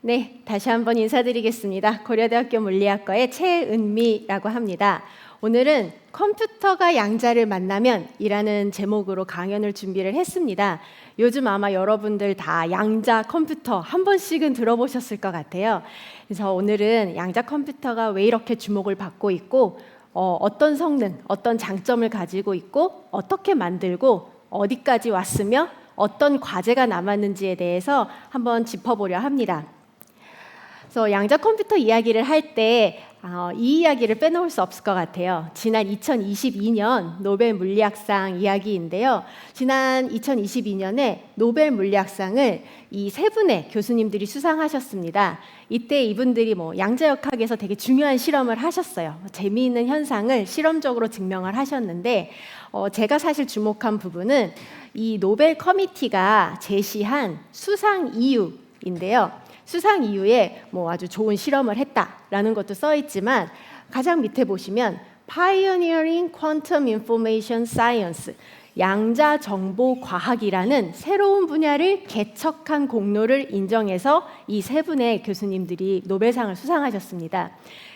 네, 다시 한번 인사드리겠습니다. 고려대학교 물리학과의 최은미라고 합니다. 오늘은 컴퓨터가 양자를 만나면 이라는 제목으로 강연을 준비를 했습니다. 요즘 아마 여러분들 다 양자 컴퓨터 한 번씩은 들어보셨을 것 같아요. 그래서 오늘은 양자 컴퓨터가 왜 이렇게 주목을 받고 있고 어떤 성능, 어떤 장점을 가지고 있고 어떻게 만들고 어디까지 왔으며 어떤 과제가 남았는지에 대해서 한번 짚어보려 합니다. 그래서 양자 컴퓨터 이야기를 할 때 이 이야기를 빼놓을 수 없을 것 같아요. 지난 2022년 노벨 물리학상 이야기인데요. 지난 2022년에 노벨 물리학상을 이 세 분의 교수님들이 수상하셨습니다. 이때 이분들이 양자역학에서 되게 중요한 실험을 하셨어요. 재미있는 현상을 실험적으로 증명을 하셨는데 제가 사실 주목한 부분은 이 노벨 커미티가 제시한 수상 이유인데요. 수상 이유에 아주 좋은 실험을 했다라는 것도 써 있지만 가장 밑에 보시면 Pioneering Quantum Information Science, 양자 정보 과학이라는 새로운 분야를 개척한 공로를 인정해서 이 세 분의 교수님들이 노벨상을 수상하셨습니다.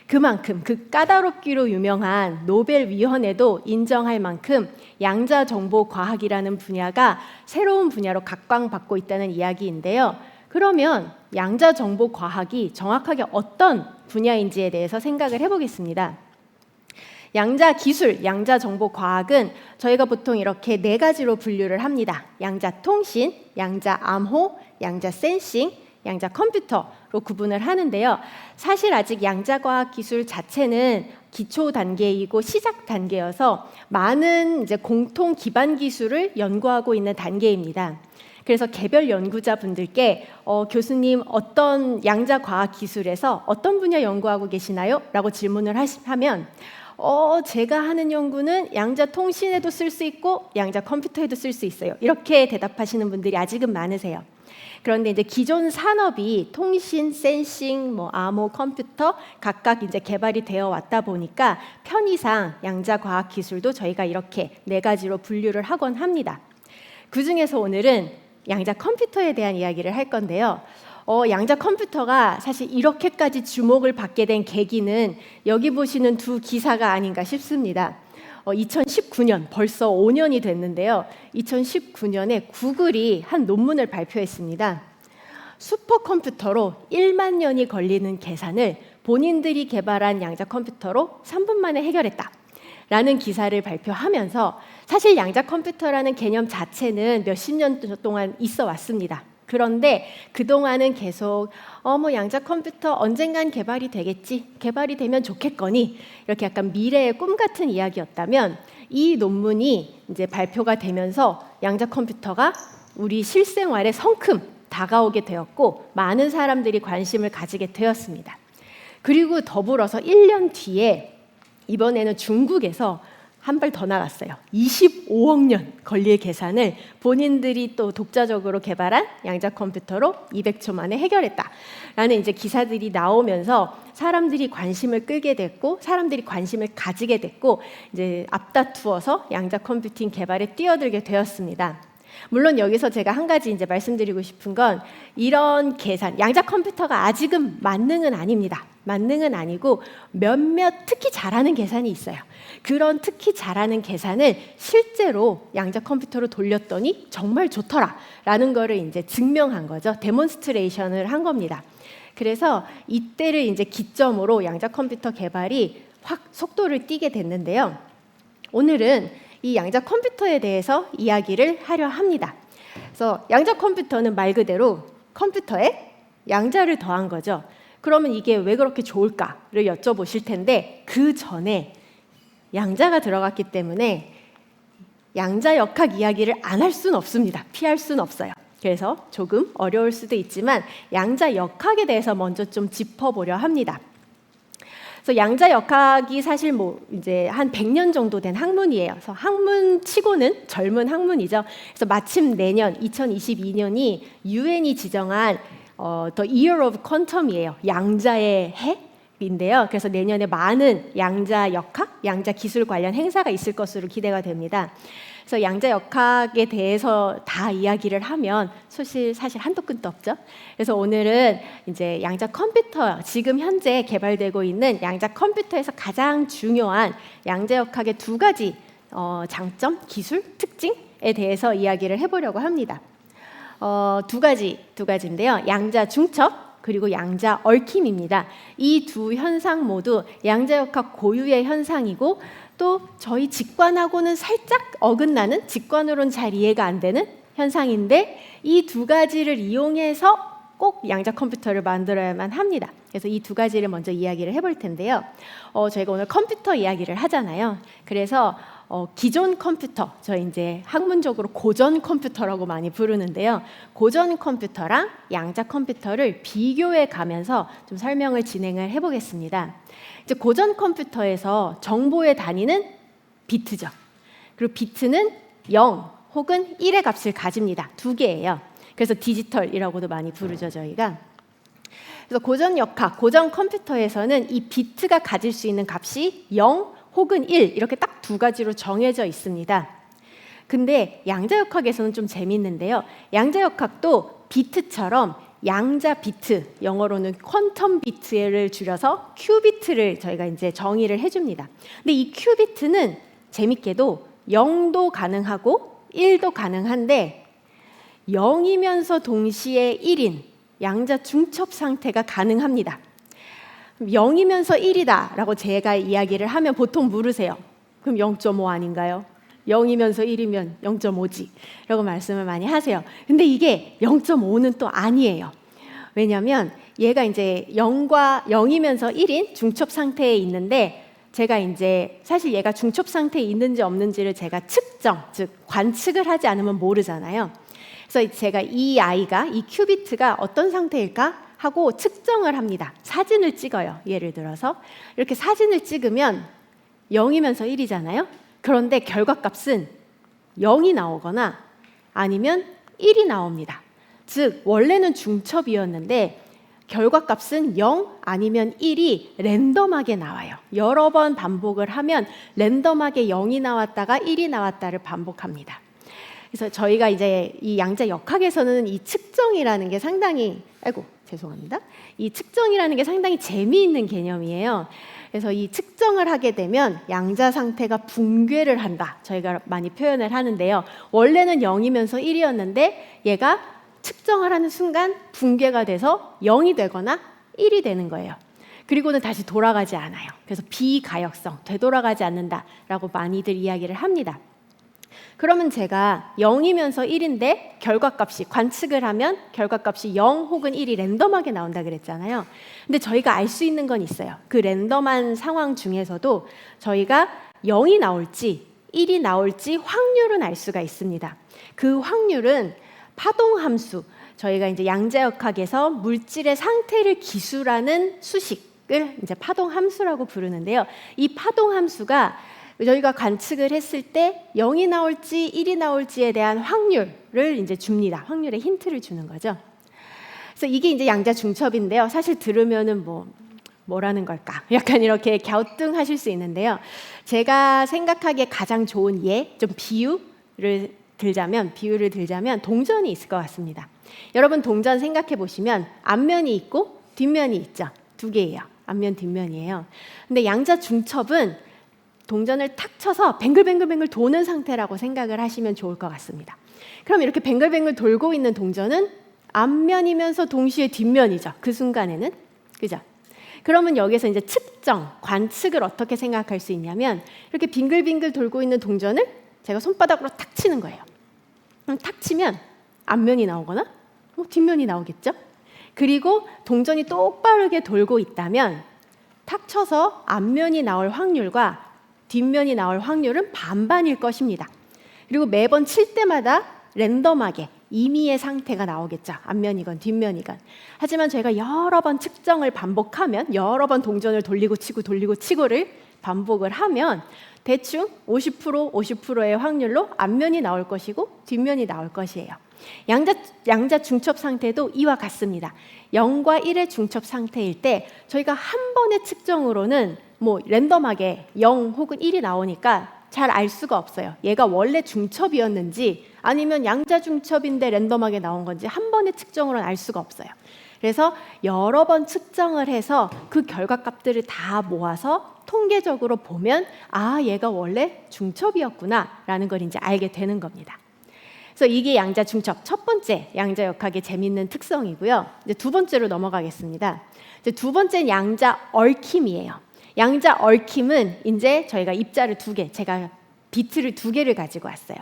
그만큼 그 까다롭기로 유명한 노벨위원회도 인정할 만큼 양자 정보 과학이라는 분야가 새로운 분야로 각광받고 있다는 이야기인데요. 그러면 양자 정보 과학이 정확하게 어떤 분야인지에 대해서 생각을 해보겠습니다. 양자 기술, 양자 정보 과학은 저희가 보통 이렇게 네 가지로 분류를 합니다. 양자 통신, 양자 암호, 양자 센싱, 양자 컴퓨터로 구분을 하는데요. 사실 아직 양자 과학 기술 자체는 기초 단계이고 시작 단계여서 많은 공통 기반 기술을 연구하고 있는 단계입니다. 그래서 개별 연구자분들께 교수님 어떤 양자 과학 기술에서 어떤 분야 연구하고 계시나요? 라고 질문을 하면 제가 하는 연구는 양자 통신에도 쓸 수 있고 양자 컴퓨터에도 쓸 수 있어요. 이렇게 대답하시는 분들이 아직은 많으세요. 그런데 기존 산업이 통신, 센싱, 암호, 컴퓨터 각각 개발이 되어 왔다 보니까 편의상 양자 과학 기술도 저희가 이렇게 네 가지로 분류를 하곤 합니다. 그 중에서 오늘은 양자 컴퓨터에 대한 이야기를 할 건데요. 양자 컴퓨터가 사실 이렇게까지 주목을 받게 된 계기는 여기 보시는 두 기사가 아닌가 싶습니다. 2019년, 벌써 5년이 됐는데요. 2019년에 구글이 한 논문을 발표했습니다. 슈퍼컴퓨터로 1만 년이 걸리는 계산을 본인들이 개발한 양자 컴퓨터로 3분 만에 해결했다. 라는 기사를 발표하면서 사실 양자 컴퓨터라는 개념 자체는 몇십 년 동안 있어 왔습니다. 그런데 그동안은 계속 양자 컴퓨터 언젠간 개발이 되겠지, 개발이 되면 좋겠거니 이렇게 약간 미래의 꿈 같은 이야기였다면 이 논문이 이제 발표가 되면서 양자 컴퓨터가 우리 실생활에 성큼 다가오게 되었고 많은 사람들이 관심을 가지게 되었습니다. 그리고 더불어서 1년 뒤에 이번에는 중국에서 한 발 더 나갔어요. 25억 년 걸릴 계산을 본인들이 또 독자적으로 개발한 양자 컴퓨터로 200초 만에 해결했다라는 기사들이 나오면서 사람들이 관심을 끌게 됐고 사람들이 관심을 가지게 됐고 앞다투어서 양자 컴퓨팅 개발에 뛰어들게 되었습니다. 물론 여기서 제가 한 가지 말씀드리고 싶은 건 이런 계산, 양자 컴퓨터가 아직은 만능은 아닙니다. 만능은 아니고 몇몇 특히 잘하는 계산이 있어요. 그런 특히 잘하는 계산을 실제로 양자 컴퓨터로 돌렸더니 정말 좋더라라는 거를 증명한 거죠. 데몬스트레이션을 한 겁니다. 그래서 이때를 기점으로 양자 컴퓨터 개발이 확 속도를 띠게 됐는데요. 오늘은 이 양자 컴퓨터에 대해서 이야기를 하려 합니다. 그래서 양자 컴퓨터는 말 그대로 컴퓨터에 양자를 더한 거죠. 그러면 이게 왜 그렇게 좋을까를 여쭤보실 텐데 그 전에 양자가 들어갔기 때문에 양자역학 이야기를 안 할 수는 없습니다. 피할 수는 없어요. 그래서 조금 어려울 수도 있지만 양자역학에 대해서 먼저 좀 짚어보려 합니다. 그래서 양자역학이 사실 한 100년 정도 된 학문이에요. 그래서 학문치고는 젊은 학문이죠. 그래서 마침 내년 2022년이 유엔이 지정한 The Year of Quantum이에요. 양자의 해. 인데요. 그래서 내년에 많은 양자 역학, 양자 기술 관련 행사가 있을 것으로 기대가 됩니다. 그래서 양자 역학에 대해서 다 이야기를 하면 사실 한도 끝도 없죠. 그래서 오늘은 이제 양자 컴퓨터, 지금 현재 개발되고 있는 양자 컴퓨터에서 가장 중요한 양자 역학의 두 가지 장점, 기술, 특징에 대해서 이야기를 해보려고 합니다. 두 가지인데요. 양자 중첩 그리고 양자 얽힘입니다. 이 두 현상 모두 양자역학 고유의 현상이고 또 저희 직관하고는 살짝 어긋나는, 직관으로는 잘 이해가 안 되는 현상인데 이 두 가지를 이용해서 꼭 양자 컴퓨터를 만들어야만 합니다. 그래서 이 두 가지를 먼저 이야기를 해볼 텐데요. 저희가 오늘 컴퓨터 이야기를 하잖아요. 그래서 기존 컴퓨터, 저희 이제 학문적으로 고전 컴퓨터라고 많이 부르는데요. 고전 컴퓨터랑 양자 컴퓨터를 비교해 가면서 좀 설명을 진행을 해보겠습니다. 이제 고전 컴퓨터에서 정보의 단위는 비트죠. 그리고 비트는 0 혹은 1의 값을 가집니다. 두 개예요. 그래서 디지털이라고도 많이 부르죠, 저희가. 그래서 고전 역학, 고전 컴퓨터에서는 이 비트가 가질 수 있는 값이 0 혹은 1 이렇게 딱 두 가지로 정해져 있습니다. 근데 양자역학에서는 좀 재밌는데요. 양자역학도 비트처럼 양자 비트, 영어로는 퀀텀 비트를 줄여서 큐비트를 저희가 이제 정의를 해줍니다. 근데 이 큐비트는 재밌게도 0도 가능하고 1도 가능한데 0이면서 동시에 1인 양자 중첩 상태가 가능합니다. 0이면서 1이다 라고 제가 이야기를 하면 보통 물으세요. 그럼 0.5 아닌가요? 0이면서 1이면 0.5지 라고 말씀을 많이 하세요. 근데 이게 0.5는 또 아니에요. 왜냐하면 얘가 이제 0이면서 1인 중첩 상태에 있는데 제가 이제 사실 얘가 중첩 상태에 있는지 없는지를 제가 측정, 즉 관측을 하지 않으면 모르잖아요. 그래서 제가 이 아이가, 이 큐비트가 어떤 상태일까 하고 측정을 합니다. 사진을 찍어요. 예를 들어서 이렇게 사진을 찍으면 0이면서 1이잖아요. 그런데 결과값은 0이 나오거나 아니면 1이 나옵니다. 즉 원래는 중첩이었는데 결과값은 0 아니면 1이 랜덤하게 나와요. 여러 번 반복을 하면 랜덤하게 0이 나왔다가 1이 나왔다를 반복합니다. 그래서 저희가 이제 이 양자 역학에서는 이 측정이라는 게 상당히 이 측정이라는 게 상당히 재미있는 개념이에요. 그래서 이 측정을 하게 되면 양자 상태가 붕괴를 한다. 저희가 많이 표현을 하는데요. 원래는 0이면서 1이었는데 얘가 측정을 하는 순간 붕괴가 돼서 0이 되거나 1이 되는 거예요. 그리고는 다시 돌아가지 않아요. 그래서 비가역성, 되돌아가지 않는다라고 많이들 이야기를 합니다. 그러면 제가 0이면서 1인데 결과값이 관측을 하면 결과값이 0 혹은 1이 랜덤하게 나온다 그랬잖아요. 근데 저희가 알 수 있는 건 있어요. 그 랜덤한 상황 중에서도 저희가 0이 나올지 1이 나올지 확률은 알 수가 있습니다. 그 확률은 파동함수, 저희가 이제 양자역학에서 물질의 상태를 기술하는 수식을 이제 파동함수라고 부르는데요. 이 파동함수가 저희가 관측을 했을 때 0이 나올지 1이 나올지에 대한 확률을 이제 줍니다. 확률의 힌트를 주는 거죠. 그래서 이게 이제 양자 중첩인데요. 사실 들으면은 뭐라는 걸까? 약간 이렇게 갸우뚱하실 수 있는데요. 제가 생각하기에 가장 좋은 좀 비유를 들자면 동전이 있을 것 같습니다. 여러분 동전 생각해 보시면 앞면이 있고 뒷면이 있죠. 두 개예요. 앞면 뒷면이에요. 근데 양자 중첩은 동전을 탁 쳐서 뱅글뱅글 도는 상태라고 생각을 하시면 좋을 것 같습니다. 그럼 이렇게 뱅글뱅글 돌고 있는 동전은 앞면이면서 동시에 뒷면이죠. 그 순간에는. 그죠? 그러면 여기서 이제 측정, 관측을 어떻게 생각할 수 있냐면 이렇게 빙글빙글 돌고 있는 동전을 제가 손바닥으로 탁 치는 거예요. 그럼 탁 치면 앞면이 나오거나 뒷면이 나오겠죠? 그리고 동전이 똑바르게 돌고 있다면 탁 쳐서 앞면이 나올 확률과 뒷면이 나올 확률은 반반일 것입니다. 그리고 매번 칠 때마다 랜덤하게 임의의 상태가 나오겠죠. 앞면이건 뒷면이건. 하지만 저희가 여러 번 측정을 반복하면 여러 번 동전을 돌리고 치고를 반복을 하면 대충 50%의 확률로 앞면이 나올 것이고 뒷면이 나올 것이에요. 양자 중첩 상태도 이와 같습니다. 0과 1의 중첩 상태일 때 저희가 한 번의 측정으로는 뭐 랜덤하게 0 혹은 1이 나오니까 잘 알 수가 없어요. 얘가 원래 중첩이었는지 아니면 양자 중첩인데 랜덤하게 나온 건지 한 번의 측정으로는 알 수가 없어요. 그래서 여러 번 측정을 해서 그 결과값들을 다 모아서 통계적으로 보면 아, 얘가 원래 중첩이었구나 라는 걸 이제 알게 되는 겁니다. 그래서 이게 양자 중첩 첫 번째 양자역학의 재미있는 특성이고요. 이제 두 번째로 넘어가겠습니다. 이제 두 번째는 양자 얽힘이에요. 양자 얽힘은 이제 저희가 입자를 두 개, 제가 비트를 두 개를 가지고 왔어요.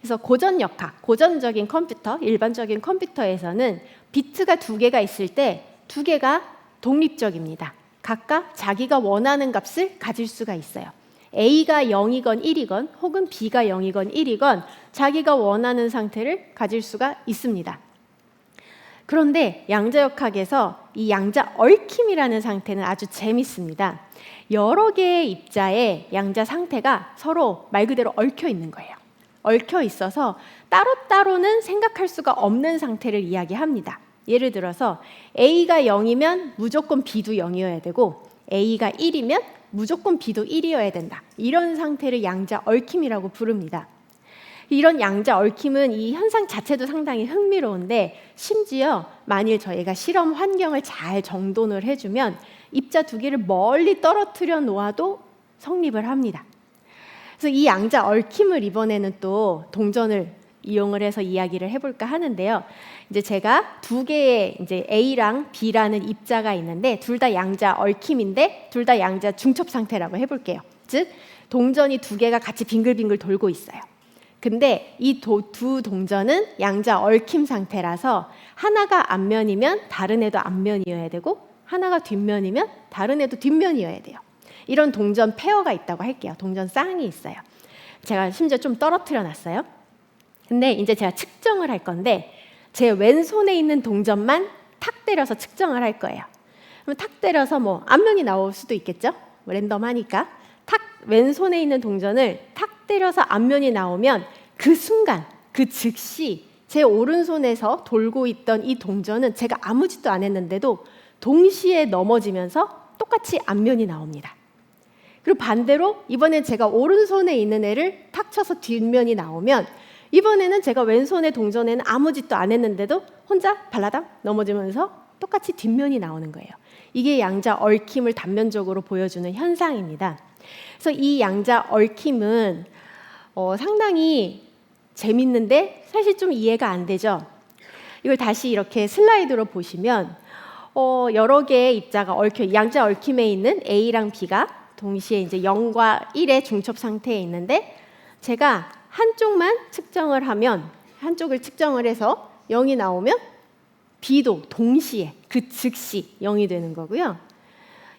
그래서 고전역학, 고전적인 컴퓨터, 일반적인 컴퓨터에서는 비트가 두 개가 있을 때 두 개가 독립적입니다. 각각 자기가 원하는 값을 가질 수가 있어요. A가 0이건 1이건 혹은 B가 0이건 1이건 자기가 원하는 상태를 가질 수가 있습니다. 그런데 양자역학에서 이 양자 얽힘이라는 상태는 아주 재밌습니다. 여러 개의 입자의 양자 상태가 서로 말 그대로 얽혀 있는 거예요. 얽혀 있어서 따로따로는 생각할 수가 없는 상태를 이야기합니다. 예를 들어서 A가 0이면 무조건 B도 0이어야 되고 A가 1이면 무조건 B도 1이어야 된다. 이런 상태를 양자 얽힘이라고 부릅니다. 이런 양자 얽힘은 이 현상 자체도 상당히 흥미로운데 심지어 만일 저희가 실험 환경을 잘 정돈을 해주면 입자 두 개를 멀리 떨어뜨려 놓아도 성립을 합니다. 그래서 이 양자 얽힘을 이번에는 또 동전을 이용을 해서 이야기를 해볼까 하는데요. 이제 제가 두 개의 이제 A랑 B라는 입자가 있는데 둘 다 양자 얽힘인데 둘 다 양자 중첩 상태라고 해볼게요. 즉 동전이 두 개가 같이 빙글빙글 돌고 있어요. 근데 이 두 동전은 양자 얽힘 상태라서 하나가 앞면이면 다른 애도 앞면이어야 되고 하나가 뒷면이면 다른 애도 뒷면이어야 돼요. 이런 동전 페어가 있다고 할게요. 동전 쌍이 있어요. 제가 심지어 좀 떨어뜨려 놨어요. 근데 이제 제가 측정을 할 건데 제 왼손에 있는 동전만 탁 때려서 측정을 할 거예요. 그럼 탁 때려서 뭐 앞면이 나올 수도 있겠죠? 뭐 랜덤하니까 탁 왼손에 있는 동전을 탁 때려서 앞면이 나오면 그 순간 그 즉시 제 오른손에서 돌고 있던 이 동전은 제가 아무 짓도 안 했는데도 동시에 넘어지면서 똑같이 앞면이 나옵니다. 그리고 반대로 이번엔 제가 오른손에 있는 애를 탁 쳐서 뒷면이 나오면 이번에는 제가 왼손의 동전에는 아무 짓도 안 했는데도 혼자 발라당 넘어지면서 똑같이 뒷면이 나오는 거예요. 이게 양자 얽힘을 단면적으로 보여주는 현상입니다. 그래서 이 양자 얽힘은 상당히 재밌는데 사실 좀 이해가 안 되죠. 이걸 다시 이렇게 슬라이드로 보시면 여러 개의 입자가 양자 얽힘에 있는 A랑 B가 동시에 이제 0과 1의 중첩 상태에 있는데 제가 한쪽만 측정을 하면 한쪽을 측정을 해서 0이 나오면 B도 동시에 그 즉시 0이 되는 거고요.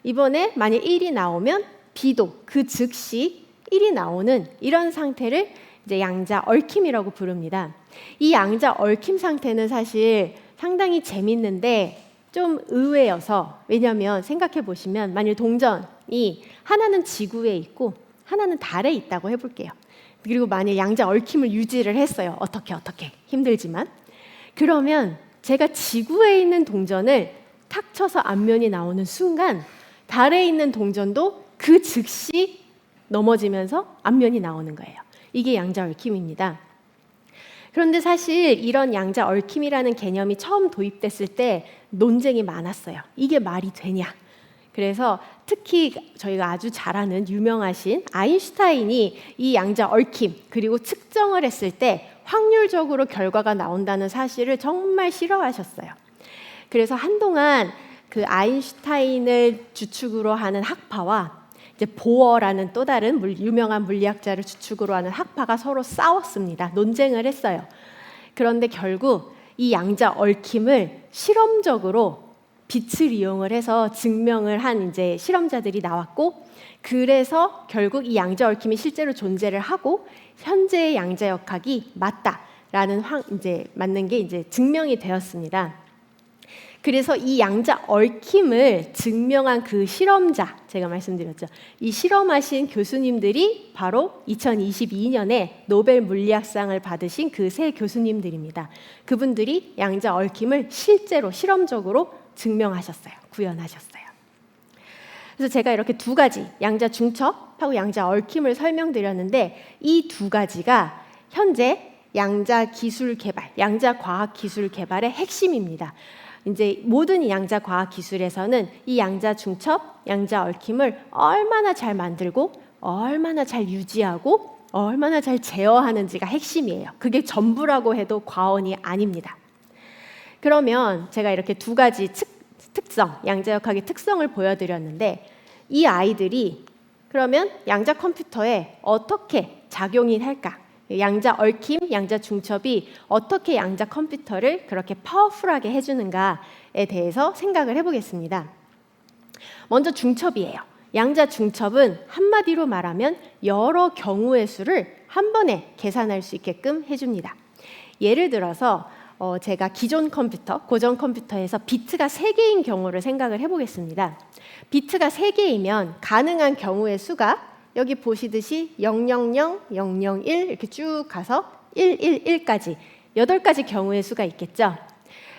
이번에 만약 1이 나오면 B도 그 즉시 1이 나오는 이런 상태를 이제 양자 얽힘이라고 부릅니다. 이 양자 얽힘 상태는 사실 상당히 재밌는데 좀 의외여서 왜냐하면 생각해 보시면 만일 동전이 하나는 지구에 있고 하나는 달에 있다고 해볼게요. 그리고 만약 양자 얽힘을 유지를 했어요. 어떻게 힘들지만 그러면 제가 지구에 있는 동전을 탁 쳐서 앞면이 나오는 순간 달에 있는 동전도 그 즉시 넘어지면서 앞면이 나오는 거예요. 이게 양자 얽힘입니다. 그런데 사실 이런 양자 얽힘이라는 개념이 처음 도입됐을 때 논쟁이 많았어요. 이게 말이 되냐? 그래서 특히 저희가 아주 잘 아는 유명하신 아인슈타인이 이 양자 얽힘 그리고 측정을 했을 때 확률적으로 결과가 나온다는 사실을 정말 싫어하셨어요. 그래서 한동안 그 아인슈타인을 주축으로 하는 학파와 이제 보어라는 또 다른 유명한 물리학자를 주축으로 하는 학파가 서로 싸웠습니다. 논쟁을 했어요. 그런데 결국 이 양자 얽힘을 실험적으로 빛을 이용을 해서 증명을 한 이제 실험자들이 나왔고, 그래서 결국 이 양자 얽힘이 실제로 존재를 하고 현재의 양자역학이 맞다라는 이제 맞는 게 이제 증명이 되었습니다. 그래서 이 양자 얽힘을 증명한 그 실험자, 제가 말씀드렸죠. 이 실험하신 교수님들이 바로 2022년에 노벨 물리학상을 받으신 그 세 교수님들입니다. 그분들이 양자 얽힘을 실제로 실험적으로 증명하셨어요. 구현하셨어요. 그래서 제가 이렇게 두 가지, 양자 중첩하고 양자 얽힘을 설명드렸는데 이 두 가지가 현재 양자 기술 개발, 양자 과학 기술 개발의 핵심입니다. 이제 모든 양자 과학 기술에서는 이 양자 중첩, 양자 얽힘을 얼마나 잘 만들고 얼마나 잘 유지하고 얼마나 잘 제어하는지가 핵심이에요. 그게 전부라고 해도 과언이 아닙니다. 그러면 제가 이렇게 두 가지 특성, 양자역학의 특성을 보여드렸는데 이 아이들이 그러면 양자 컴퓨터에 어떻게 작용이 할까? 양자 얽힘, 양자 중첩이 어떻게 양자 컴퓨터를 그렇게 파워풀하게 해주는가에 대해서 생각을 해보겠습니다. 먼저 중첩이에요. 양자 중첩은 한마디로 말하면 여러 경우의 수를 한 번에 계산할 수 있게끔 해줍니다. 예를 들어서 제가 기존 컴퓨터, 고전 컴퓨터에서 비트가 3개인 경우를 생각을 해보겠습니다. 비트가 3개이면 가능한 경우의 수가 여기 보시듯이 000, 001 이렇게 쭉 가서 111까지 8가지 경우의 수가 있겠죠.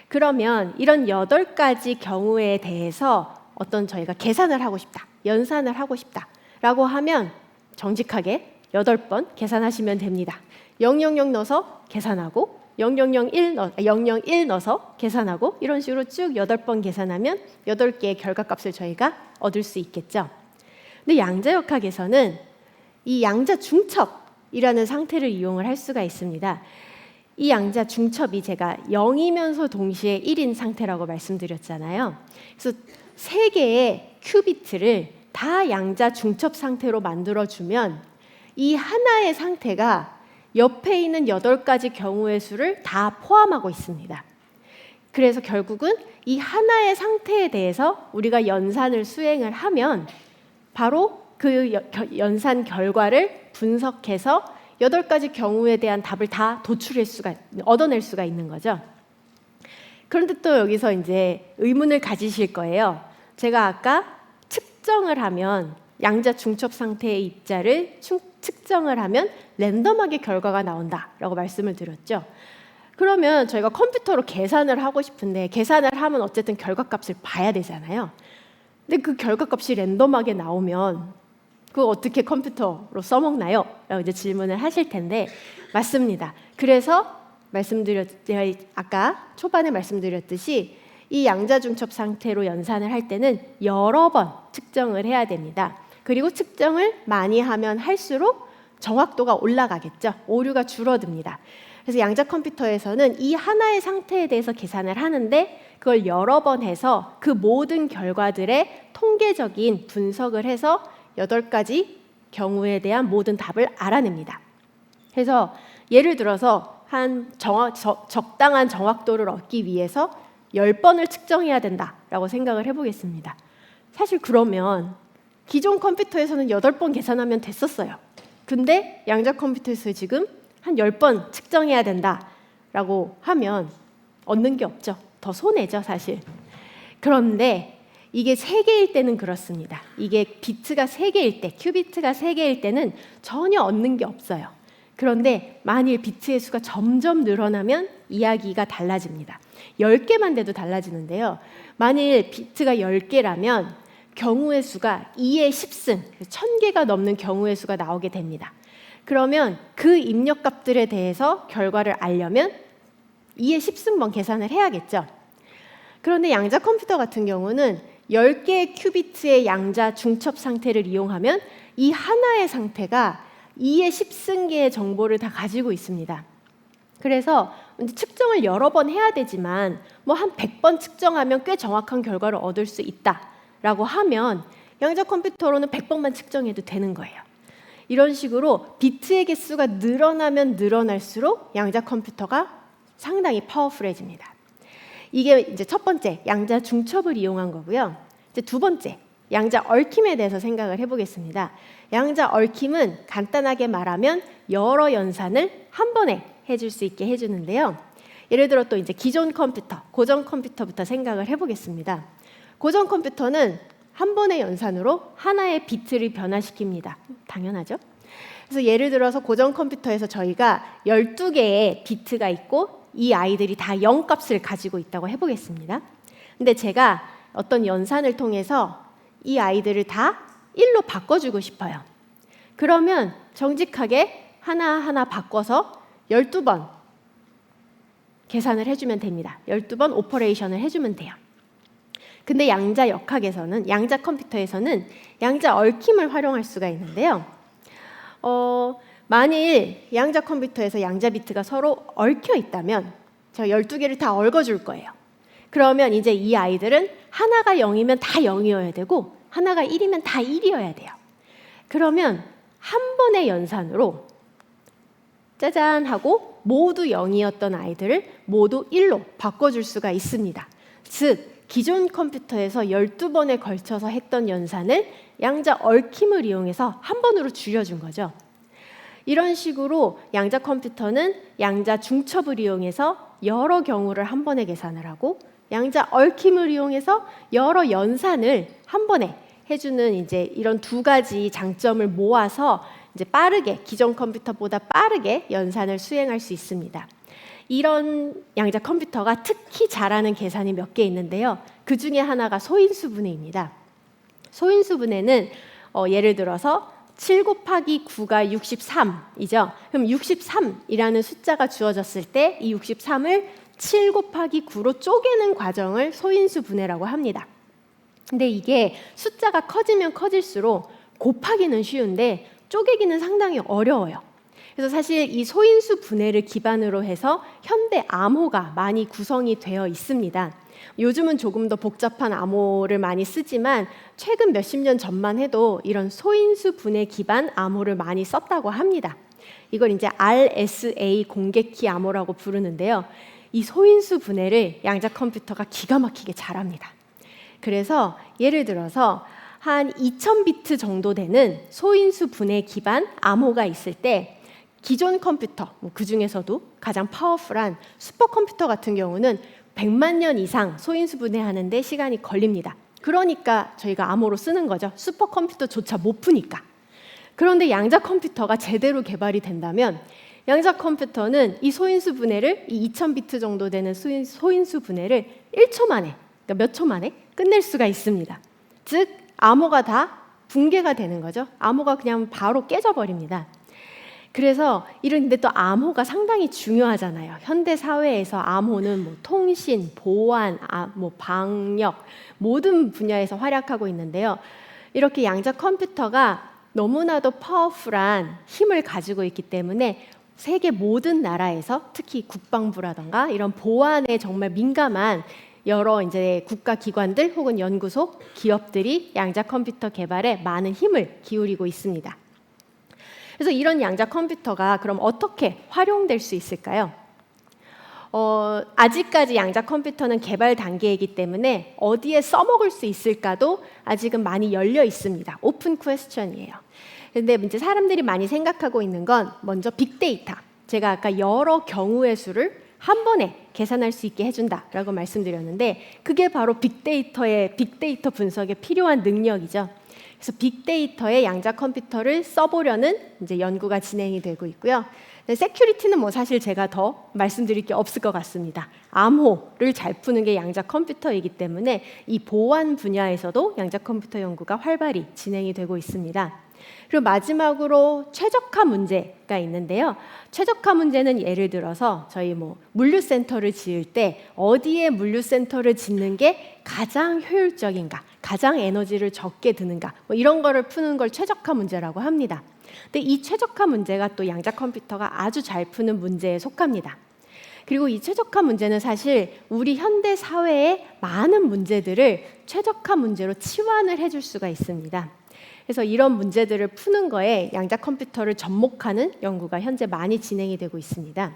그러면 이런 8가지 경우에 대해서 어떤 저희가 계산을 하고 싶다, 연산을 하고 싶다라고 하면 정직하게 8번 계산하시면 됩니다. 000 넣어서 계산하고 001 넣어서 계산하고 이런 식으로 쭉 8번 계산하면 8개의 결과값을 저희가 얻을 수 있겠죠. 근데 양자역학에서는 이 양자 중첩이라는 상태를 이용을 할 수가 있습니다. 이 양자 중첩이 제가 0이면서 동시에 1인 상태라고 말씀드렸잖아요. 그래서 3개의 큐비트를 다 양자 중첩 상태로 만들어주면 이 하나의 상태가 옆에 있는 8가지 경우의 수를 다 포함하고 있습니다. 그래서 결국은 이 하나의 상태에 대해서 우리가 연산을 수행을 하면 바로 그 연산 결과를 분석해서 8가지 경우에 대한 답을 다 얻어낼 수가 있는 거죠. 그런데 또 여기서 이제 의문을 가지실 거예요. 제가 아까 측정을 하면 양자 중첩 상태의 입자를 측정을 하면 랜덤하게 결과가 나온다라고 말씀을 드렸죠. 그러면 저희가 컴퓨터로 계산을 하고 싶은데 계산을 하면 어쨌든 결과값을 봐야 되잖아요. 근데 그 결과값이 랜덤하게 나오면 그거 어떻게 컴퓨터로 써먹나요? 라고 이제 질문을 하실 텐데 맞습니다. 그래서 제가 아까 초반에 말씀드렸듯이 이 양자 중첩 상태로 연산을 할 때는 여러 번 측정을 해야 됩니다. 그리고 측정을 많이 하면 할수록 정확도가 올라가겠죠. 오류가 줄어듭니다. 그래서 양자 컴퓨터에서는 이 하나의 상태에 대해서 계산을 하는데 그걸 여러 번 해서 그 모든 결과들의 통계적인 분석을 해서 8가지 경우에 대한 모든 답을 알아냅니다. 그래서 예를 들어서 적당한 정확도를 얻기 위해서 10번을 측정해야 된다라고 생각을 해보겠습니다. 사실 그러면 기존 컴퓨터에서는 8번 계산하면 됐었어요. 근데 양자 컴퓨터에서 지금 한 10번 측정해야 된다라고 하면 얻는 게 없죠. 더 손해죠, 사실. 그런데 이게 3개일 때는 그렇습니다. 이게 비트가 3개일 때, 큐비트가 3개일 때는 전혀 얻는 게 없어요. 그런데 만일 비트의 수가 점점 늘어나면 이야기가 달라집니다. 10개만 돼도 달라지는데요. 만일 비트가 10개라면 경우의 수가 2의 10승, 1000개가 넘는 경우의 수가 나오게 됩니다. 그러면 그 입력값들에 대해서 결과를 알려면 2의 10승번 계산을 해야겠죠. 그런데 양자 컴퓨터 같은 경우는 10개의 큐비트의 양자 중첩 상태를 이용하면 이 하나의 상태가 2의 10승계의 정보를 다 가지고 있습니다. 그래서 측정을 여러 번 해야 되지만 뭐 한 100번 측정하면 꽤 정확한 결과를 얻을 수 있다라고 하면 양자 컴퓨터로는 100번만 측정해도 되는 거예요. 이런 식으로 비트의 개수가 늘어나면 늘어날수록 양자 컴퓨터가 상당히 파워풀해집니다. 이게 이제 첫 번째 양자 중첩을 이용한 거고요. 이제 두 번째 양자 얽힘에 대해서 생각을 해보겠습니다. 양자 얽힘은 간단하게 말하면 여러 연산을 한 번에 해줄 수 있게 해주는데요. 예를 들어 또 이제 기존 컴퓨터, 고전 컴퓨터부터 생각을 해보겠습니다. 고전 컴퓨터는 한 번의 연산으로 하나의 비트를 변화시킵니다. 당연하죠? 그래서 예를 들어서 고전 컴퓨터에서 저희가 12개의 비트가 있고 이 아이들이 다 0값을 가지고 있다고 해보겠습니다. 근데 제가 어떤 연산을 통해서 이 아이들을 다 1로 바꿔주고 싶어요. 그러면 정직하게 하나하나 바꿔서 12번 계산을 해주면 됩니다. 12번 오퍼레이션을 해주면 돼요. 근데 양자 역학에서는, 양자 컴퓨터에서는 양자 얽힘을 활용할 수가 있는데요. 만일 양자 컴퓨터에서 양자 비트가 서로 얽혀 있다면 저 12개를 다 얽어줄 거예요. 그러면 이제 이 아이들은 하나가 0이면 다 0이어야 되고 하나가 1이면 다 1이어야 돼요. 그러면 한 번의 연산으로 짜잔 하고 모두 0이었던 아이들을 모두 1로 바꿔줄 수가 있습니다. 즉 기존 컴퓨터에서 12번에 걸쳐서 했던 연산을 양자 얽힘을 이용해서 한 번으로 줄여준 거죠. 이런 식으로 양자 컴퓨터는 양자 중첩을 이용해서 여러 경우를 한 번에 계산을 하고 양자 얽힘을 이용해서 여러 연산을 한 번에 해주는 이제 이런 두 가지 장점을 모아서 이제 빠르게, 기존 컴퓨터보다 빠르게 연산을 수행할 수 있습니다. 이런 양자 컴퓨터가 특히 잘하는 계산이 몇 개 있는데요. 그 중에 하나가 소인수분해입니다. 소인수분해는 예를 들어서 7 곱하기 9가 63이죠. 그럼 63이라는 숫자가 주어졌을 때 이 63을 7 곱하기 9로 쪼개는 과정을 소인수분해라고 합니다. 근데 이게 숫자가 커지면 커질수록 곱하기는 쉬운데 쪼개기는 상당히 어려워요. 그래서 사실 이 소인수 분해를 기반으로 해서 현대 암호가 많이 구성이 되어 있습니다. 요즘은 조금 더 복잡한 암호를 많이 쓰지만 최근 몇십 년 전만 해도 이런 소인수 분해 기반 암호를 많이 썼다고 합니다. 이걸 이제 RSA 공개키 암호라고 부르는데요. 이 소인수 분해를 양자 컴퓨터가 기가 막히게 잘합니다. 그래서 예를 들어서 한 2000비트 정도 되는 소인수 분해 기반 암호가 있을 때 기존 컴퓨터, 그 중에서도 가장 파워풀한 슈퍼컴퓨터 같은 경우는 100만 년 이상 소인수 분해하는데 시간이 걸립니다. 그러니까 저희가 암호로 쓰는 거죠. 슈퍼컴퓨터조차 못 푸니까. 그런데 양자 컴퓨터가 제대로 개발이 된다면 양자 컴퓨터는 이 소인수 분해를, 이 2000비트 정도 되는 소인수 분해를 1초 만에, 그러니까 몇 초 만에 끝낼 수가 있습니다. 즉 암호가 다 붕괴가 되는 거죠. 암호가 그냥 바로 깨져버립니다. 그래서 이런데 또 암호가 상당히 중요하잖아요. 현대 사회에서 암호는 뭐 통신, 보안, 뭐 방역 모든 분야에서 활약하고 있는데요. 이렇게 양자 컴퓨터가 너무나도 파워풀한 힘을 가지고 있기 때문에 세계 모든 나라에서 특히 국방부라던가 이런 보안에 정말 민감한 여러 이제 국가기관들 혹은 연구소, 기업들이 양자 컴퓨터 개발에 많은 힘을 기울이고 있습니다. 그래서 이런 양자 컴퓨터가 그럼 어떻게 활용될 수 있을까요? 아직까지 양자 컴퓨터는 개발 단계이기 때문에 어디에 써먹을 수 있을까도 아직은 많이 열려 있습니다. 오픈 퀘스천이에요. 근데 이제 사람들이 많이 생각하고 있는 건 먼저 빅데이터. 제가 아까 여러 경우의 수를 한 번에 계산할 수 있게 해준다라고 말씀드렸는데 그게 바로 빅데이터 분석에 필요한 능력이죠. 그래서 빅데이터의 양자 컴퓨터를 써보려는 이제 연구가 진행이 되고 있고요. 세큐리티는 뭐 사실 제가 더 말씀드릴 게 없을 것 같습니다. 암호를 잘 푸는 게 양자 컴퓨터이기 때문에 이 보안 분야에서도 양자 컴퓨터 연구가 활발히 진행이 되고 있습니다. 그리고 마지막으로 최적화 문제가 있는데요. 최적화 문제는 예를 들어서 저희 뭐 물류센터를 지을 때 어디에 물류센터를 짓는 게 가장 효율적인가, 가장 에너지를 적게 드는가 뭐 이런 거를 푸는 걸 최적화 문제라고 합니다. 근데 이 최적화 문제가 또 양자 컴퓨터가 아주 잘 푸는 문제에 속합니다. 그리고 이 최적화 문제는 사실 우리 현대 사회의 많은 문제들을 최적화 문제로 치환을 해줄 수가 있습니다. 그래서 이런 문제들을 푸는 거에 양자 컴퓨터를 접목하는 연구가 현재 많이 진행이 되고 있습니다.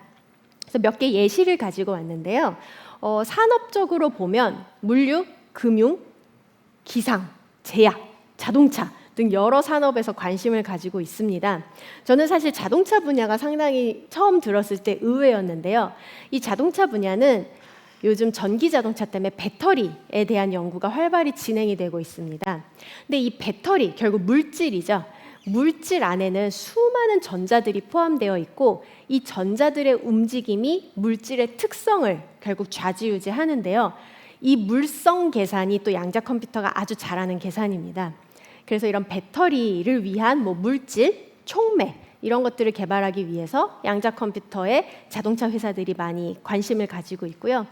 그래서 몇 개 예시를 가지고 왔는데요. 산업적으로 보면 물류, 금융, 기상, 제약, 자동차 등 여러 산업에서 관심을 가지고 있습니다. 저는 사실 자동차 분야가 상당히 처음 들었을 때 의외였는데요. 이 자동차 분야는 요즘 전기 자동차 때문에 배터리에 대한 연구가 활발히 진행이 되고 있습니다. 근데 이 배터리, 결국 물질이죠. 물질 안에는 수많은 전자들이 포함되어 있고 이 전자들의 움직임이 물질의 특성을 결국 좌지우지하는데요. 이 물성 계산이 또 양자 컴퓨터가 아주 잘하는 계산입니다. 그래서 이런 배터리를 위한 물질, 촉매 이런 것들을 개발하기 위해서 양자 컴퓨터에 자동차 회사들이 많이 관심을 가지고 있고요.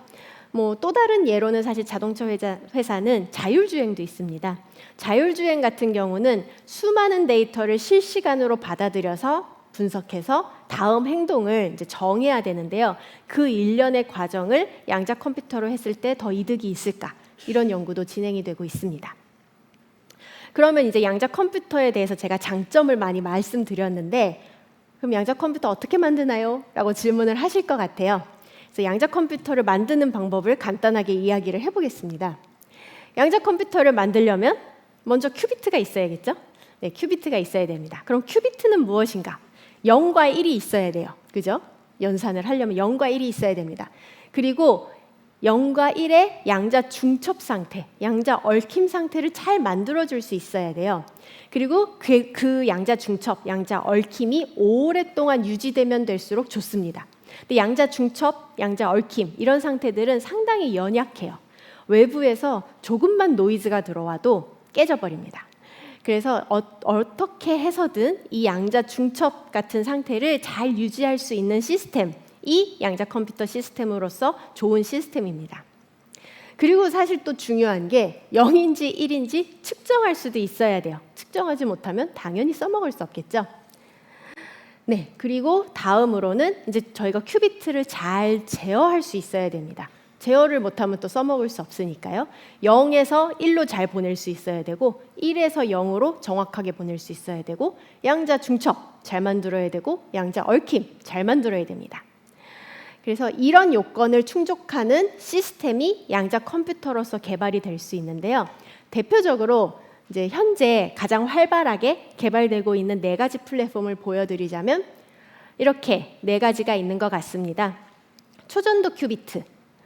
또 다른 예로는 사실 자동차 회사는 자율주행도 있습니다. 자율주행 같은 경우는 수많은 데이터를 실시간으로 받아들여서 분석해서 다음 행동을 이제 정해야 되는데요. 그 일련의 과정을 양자 컴퓨터로 했을 때 더 이득이 있을까? 이런 연구도 진행이 되고 있습니다. 그러면 이제 양자 컴퓨터에 대해서 제가 장점을 많이 말씀드렸는데 그럼 양자 컴퓨터 어떻게 만드나요? 라고 질문을 하실 것 같아요. 그래서 양자 컴퓨터를 만드는 방법을 간단하게 이야기를 해보겠습니다. 양자 컴퓨터를 만들려면 먼저 큐비트가 있어야겠죠? 네, 큐비트가 있어야 됩니다. 그럼 큐비트는 무엇인가? 0과 1이 있어야 돼요. 그죠? 연산을 하려면 0과 1이 있어야 됩니다. 그리고 0과 1의 양자 중첩 상태, 양자 얽힘 상태를 잘 만들어줄 수 있어야 돼요. 그리고 그 양자 중첩, 양자 얽힘이 오랫동안 유지되면 될수록 좋습니다. 근데 양자 중첩, 양자 얽힘 이런 상태들은 상당히 연약해요. 외부에서 조금만 노이즈가 들어와도 깨져버립니다. 그래서 어떻게 해서든 이 양자 중첩 같은 상태를 잘 유지할 수 있는 시스템이 양자 컴퓨터 시스템으로서 좋은 시스템입니다. 그리고 사실 또 중요한 게 0인지 1인지 측정할 수도 있어야 돼요. 측정하지 못하면 당연히 써먹을 수 없겠죠. 네, 그리고 다음으로는 이제 저희가 큐비트를 잘 제어할 수 있어야 됩니다. 제어를 못하면 또 써먹을 수 없으니까요. 0에서 1로 잘 보낼 수 있어야 되고 1에서 0으로 정확하게 보낼 수 있어야 되고 양자 중첩 잘 만들어야 되고 양자 얽힘 잘 만들어야 됩니다. 그래서 이런 요건을 충족하는 시스템이 양자 컴퓨터로서 개발이 될 수 있는데요. 대표적으로 이제 현재 가장 활발하게 개발되고 있는 4가지 플랫폼을 보여드리자면 이렇게 4가지가 있는 것 같습니다. 초전도 큐비트,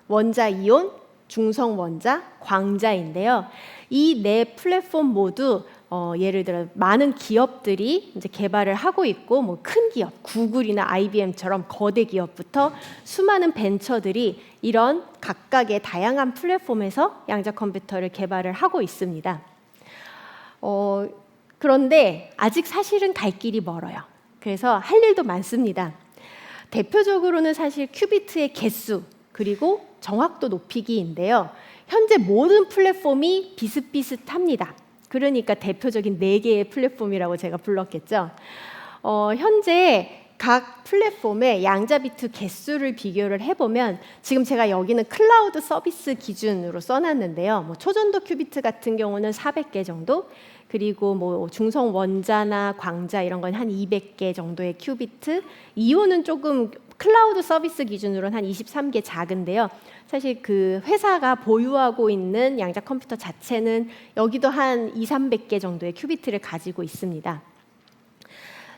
원자 이온, 중성 원자, 광자인데요. 이 4 플랫폼 모두 예를 들어 많은 기업들이 이제 개발을 하고 있고 큰 기업, 구글이나 IBM처럼 거대 기업부터 수많은 벤처들이 이런 각각의 다양한 플랫폼에서 양자 컴퓨터를 개발을 하고 있습니다. 그런데 아직 사실은 갈 길이 멀어요. 그래서 할 일도 많습니다. 대표적으로는 사실 큐비트의 개수 그리고 정확도 높이기인데요. 현재 모든 플랫폼이 비슷비슷합니다. 그러니까 대표적인 4개의 플랫폼이라고 제가 불렀겠죠. 현재 각 플랫폼의 양자 비트 개수를 비교를 해보면 지금 제가 여기는 클라우드 서비스 기준으로 써놨는데요. 초전도 큐비트 같은 경우는 400개 정도, 그리고 중성 원자나 광자 이런 건 한 200개 정도의 큐비트, 이온은 조금 클라우드 서비스 기준으로는 한 23개 작은데요. 사실 그 회사가 보유하고 있는 양자 컴퓨터 자체는 여기도 한 200~300개 정도의 큐비트를 가지고 있습니다.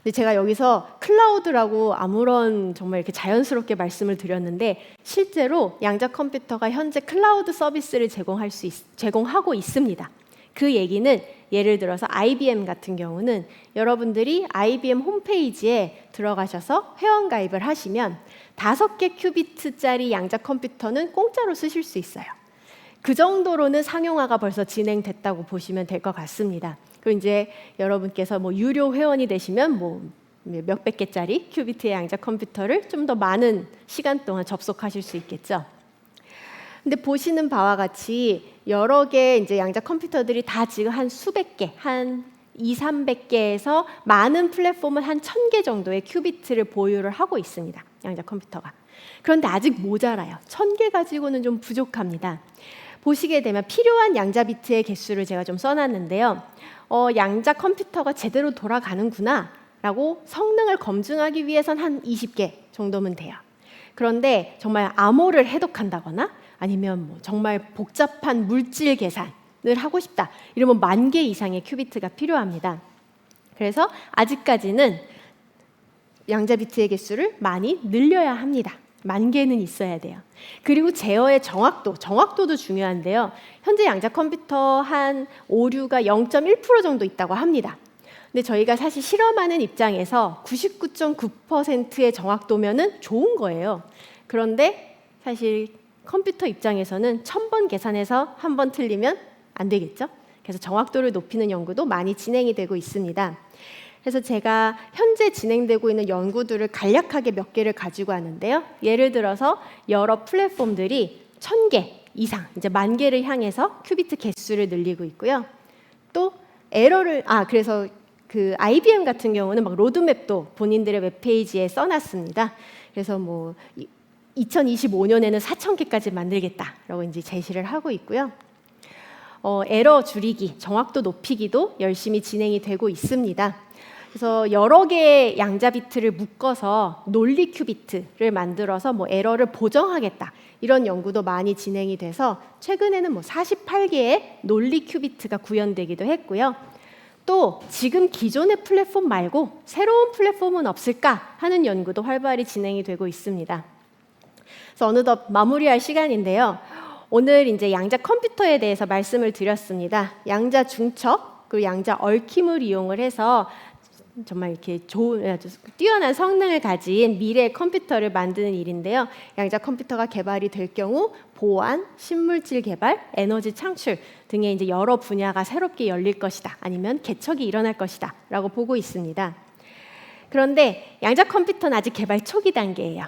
근데 제가 여기서 클라우드라고 아무런 정말 이렇게 자연스럽게 말씀을 드렸는데 실제로 양자 컴퓨터가 현재 클라우드 서비스를 제공하고 있습니다. 그 얘기는 예를 들어서 IBM 같은 경우는 여러분들이 IBM 홈페이지에 들어가셔서 회원가입을 하시면 5개 큐비트짜리 양자 컴퓨터는 공짜로 쓰실 수 있어요. 그 정도로는 상용화가 벌써 진행됐다고 보시면 될 것 같습니다. 그리고 이제 여러분께서 유료 회원이 되시면 몇백 개짜리 큐비트의 양자 컴퓨터를 좀 더 많은 시간 동안 접속하실 수 있겠죠. 근데 보시는 바와 같이 여러 개 이제 양자 컴퓨터들이 다 지금 한 수백 개, 한 200~300개에서 많은 플랫폼은 한 1000개 정도의 큐비트를 보유를 하고 있습니다. 양자 컴퓨터가. 그런데 아직 모자라요. 1000개 가지고는 좀 부족합니다. 보시게 되면 필요한 양자 비트의 개수를 제가 좀 써놨는데요. 양자 컴퓨터가 제대로 돌아가는구나 라고 성능을 검증하기 위해선 한 20개 정도면 돼요. 그런데 정말 암호를 해독한다거나 아니면 정말 복잡한 물질 계산 하고 싶다. 이러면 10,000개 이상의 큐비트가 필요합니다. 그래서 아직까지는 양자 비트의 개수를 많이 늘려야 합니다. 10,000개는 있어야 돼요. 그리고 제어의 정확도도 중요한데요. 현재 양자 컴퓨터 한 오류가 0.1% 정도 있다고 합니다. 근데 저희가 사실 실험하는 입장에서 99.9%의 정확도면은 좋은 거예요. 그런데 사실 컴퓨터 입장에서는 1000번 계산해서 한 번 틀리면 안 되겠죠? 그래서 정확도를 높이는 연구도 많이 진행이 되고 있습니다. 그래서 제가 현재 진행되고 있는 연구들을 간략하게 몇 개를 가지고 왔는데요. 예를 들어서 여러 플랫폼들이 1000개 이상, 이제 10,000개를 향해서 큐비트 개수를 늘리고 있고요. 또 그래서 그 IBM 같은 경우는 막 로드맵도 본인들의 웹페이지에 써놨습니다. 그래서 뭐 2025년에는 4,000개까지 만들겠다라고 이제 제시를 하고 있고요. 에러 줄이기, 정확도 높이기도 열심히 진행이 되고 있습니다. 그래서 여러 개의 양자 비트를 묶어서 논리 큐비트를 만들어서 뭐 에러를 보정하겠다. 이런 연구도 많이 진행이 돼서 최근에는 뭐 48개의 논리 큐비트가 구현되기도 했고요. 또 지금 기존의 플랫폼 말고 새로운 플랫폼은 없을까 하는 연구도 활발히 진행이 되고 있습니다. 그래서 어느덧 마무리할 시간인데요. 오늘 이제 양자 컴퓨터에 대해서 말씀을 드렸습니다. 양자 중첩 그리고 양자 얽힘을 이용을 해서 정말 이렇게 좋은 뛰어난 성능을 가진 미래의 컴퓨터를 만드는 일인데요. 양자 컴퓨터가 개발이 될 경우 보안, 신물질 개발, 에너지 창출 등의 이제 여러 분야가 새롭게 열릴 것이다. 아니면 개척이 일어날 것이다라고 보고 있습니다. 그런데 양자 컴퓨터는 아직 개발 초기 단계예요.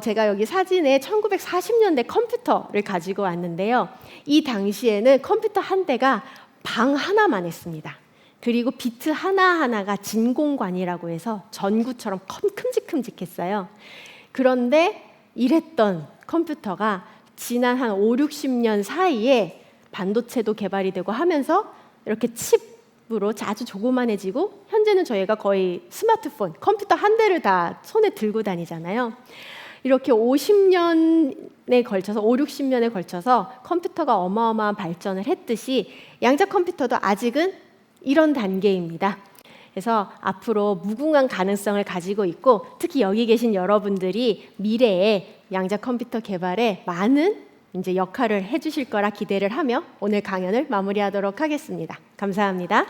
제가 여기 사진에 1940년대 컴퓨터를 가지고 왔는데요. 이 당시에는 컴퓨터 한 대가 방 하나만 했습니다. 그리고 비트 하나하나가 진공관이라고 해서 전구처럼 큼직큼직했어요. 그런데 이랬던 컴퓨터가 지난 한 5, 60년 사이에 반도체도 개발이 되고 하면서 이렇게 칩으로 아주 조그만해지고 현재는 저희가 거의 스마트폰, 컴퓨터 한 대를 다 손에 들고 다니잖아요. 이렇게 50년에 걸쳐서 5, 60년에 걸쳐서 컴퓨터가 어마어마한 발전을 했듯이 양자 컴퓨터도 아직은 이런 단계입니다. 그래서 앞으로 무궁한 가능성을 가지고 있고 특히 여기 계신 여러분들이 미래에 양자 컴퓨터 개발에 많은 이제 역할을 해주실 거라 기대를 하며 오늘 강연을 마무리하도록 하겠습니다. 감사합니다.